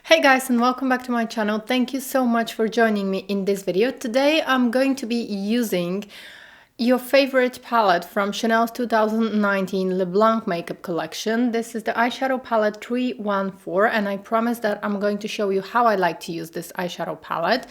Hey guys, and welcome back to my channel. Thank you so much for joining me in this video. Today I'm going to be using your favorite palette from Chanel's 2019 Le Blanc makeup collection. This is the eyeshadow palette 314, and I promise that I'm going to show you how I like to use this eyeshadow palette.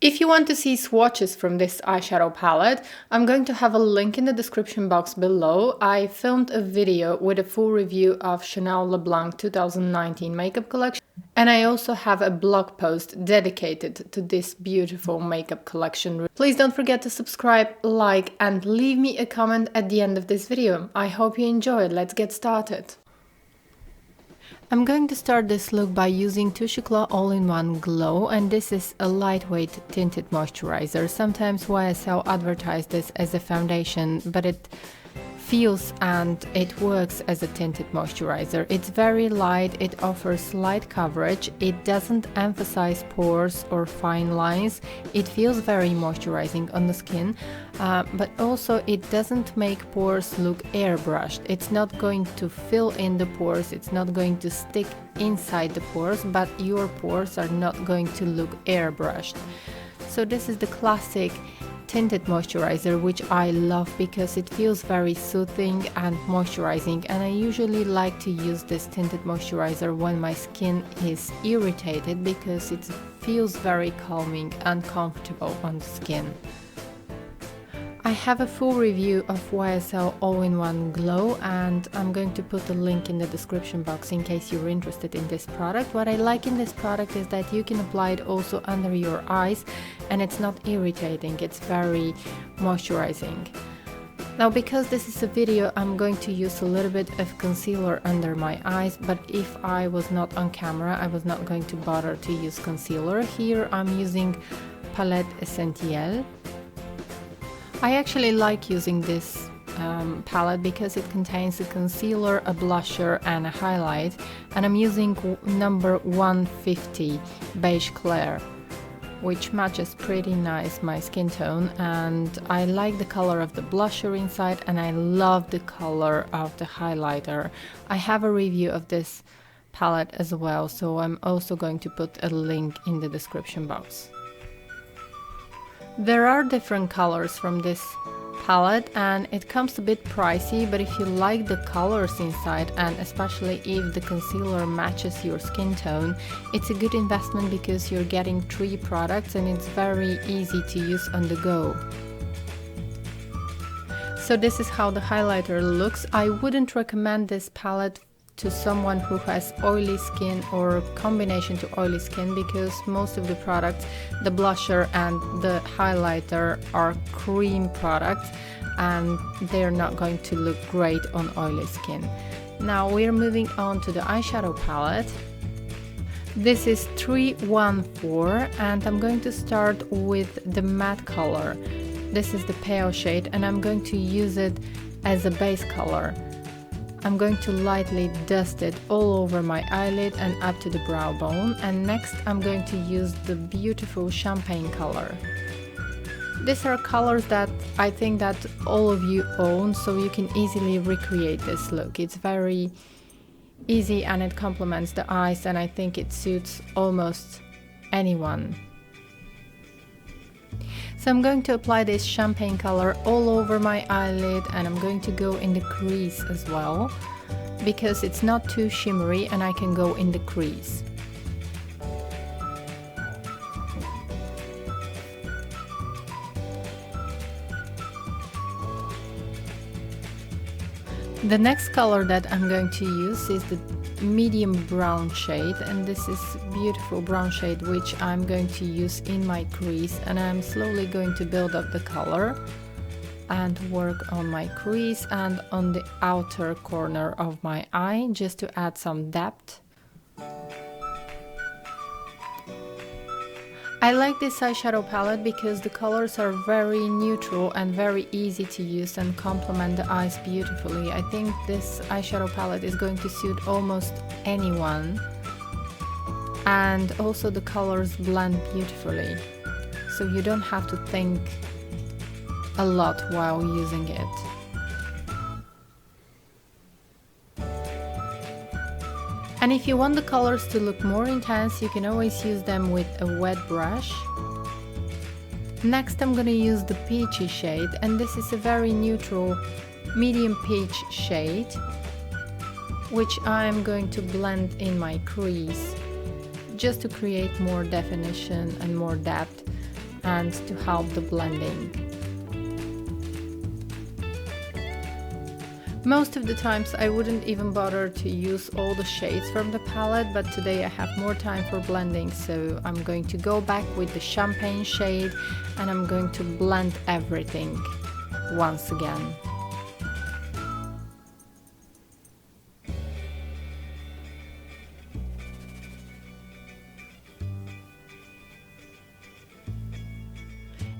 If you want to see swatches from this eyeshadow palette, I'm going to have a link in the description box below. I filmed a video with a full review of Chanel Le Blanc 2019 makeup collection, and I also have a blog post dedicated to this beautiful makeup collection. Please don't forget to subscribe, like, and leave me a comment at the end of this video. I hope you enjoyed. Let's get started. I'm going to start this look by using Touche Éclat All-in-one Glow, and this is a lightweight tinted moisturizer. Sometimes YSL advertise this as a foundation, but it feels and it works as a tinted moisturizer. It's very light, it offers light coverage, it doesn't emphasize pores or fine lines, it feels very moisturizing on the skin, but also it doesn't make pores look airbrushed. It's not going to fill in the pores, it's not going to stick inside the pores, but your pores are not going to look airbrushed. So this is the classic tinted moisturizer, which I love because it feels very soothing and moisturizing, and I usually like to use this tinted moisturizer when my skin is irritated because it feels very calming and comfortable on the skin. I have a full review of YSL All-in-one Glow, and I'm going to put a link in the description box in case you're interested in this product. What I like in this product is that you can apply it also under your eyes and it's not irritating, it's very moisturizing. Now, because this is a video, I'm going to use a little bit of concealer under my eyes, but if I was not on camera, I was not going to bother to use concealer. Here I'm using Palette Essentielle. I actually like using this palette because it contains a concealer, a blusher and a highlight, and I'm using number 150 Beige Clair, which matches pretty nice my skin tone, and I like the color of the blusher inside and I love the color of the highlighter. I have a review of this palette as well, so I'm also going to put a link in the description box. There are different colors from this palette and it comes a bit pricey, but if you like the colors inside and especially if the concealer matches your skin tone, it's a good investment because you're getting 3 products and it's very easy to use on the go. So this is how the highlighter looks. I wouldn't recommend this palette to someone who has oily skin or combination to oily skin because most of the products, the blusher and the highlighter, are cream products and they're not going to look great on oily skin. Now we're moving on to the eyeshadow palette. This is 314 and I'm going to start with the matte color. This is the pale shade and I'm going to use it as a base color. I'm going to lightly dust it all over my eyelid and up to the brow bone, and next I'm going to use the beautiful champagne color. These are colors that I think that all of you own, so you can easily recreate this look. It's very easy and it complements the eyes, and I think it suits almost anyone. So I'm going to apply this champagne color all over my eyelid and I'm going to go in the crease as well because it's not too shimmery and I can go in the crease. The next color that I'm going to use is the medium brown shade, and this is beautiful brown shade which I'm going to use in my crease, and I'm slowly going to build up the color and work on my crease and on the outer corner of my eye just to add some depth. I like this eyeshadow palette because the colors are very neutral and very easy to use and complement the eyes beautifully. I think this eyeshadow palette is going to suit almost anyone, and also the colors blend beautifully, so you don't have to think a lot while using it. And if you want the colors to look more intense, you can always use them with a wet brush. Next I'm going to use the peachy shade, and this is a very neutral medium peach shade, which I'm going to blend in my crease just to create more definition and more depth and to help the blending. Most of the times I wouldn't even bother to use all the shades from the palette, but today I have more time for blending, so I'm going to go back with the champagne shade and I'm going to blend everything once again.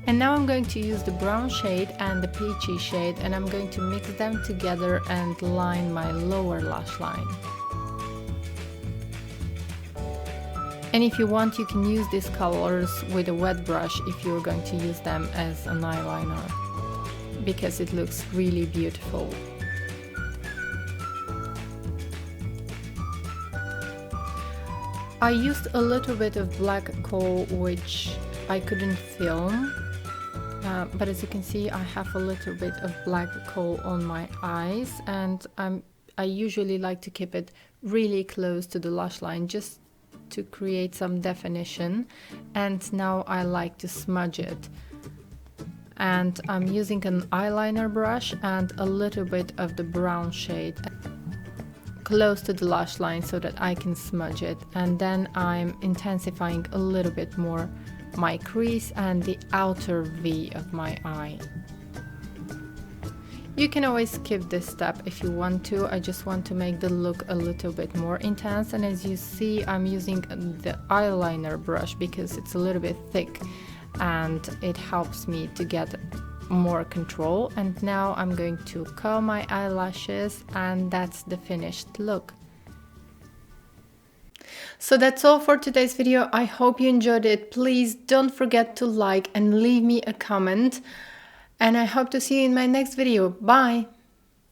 And now I'm going to use the brown shade and the peachy shade, and I'm going to mix them together and line my lower lash line. And if you want, you can use these colors with a wet brush if you're going to use them as an eyeliner, because it looks really beautiful. I used a little bit of Black Khol, which I couldn't film. But as you can see, I have a little bit of Black Khol on my eyes, and I usually like to keep it really close to the lash line just to create some definition. And now I like to smudge it. And I'm using an eyeliner brush and a little bit of the brown shade close to the lash line so that I can smudge it. And then I'm intensifying a little bit more my crease and the outer V of my eye. You can always skip this step if you want to. I just want to make the look a little bit more intense, and as you see, I'm using the eyeliner brush because it's a little bit thick and it helps me to get more control. And now I'm going to curl my eyelashes, and that's the finished look. So that's all for today's video. I hope you enjoyed it. Please don't forget to like and leave me a comment. And I hope to see you in my next video. Bye!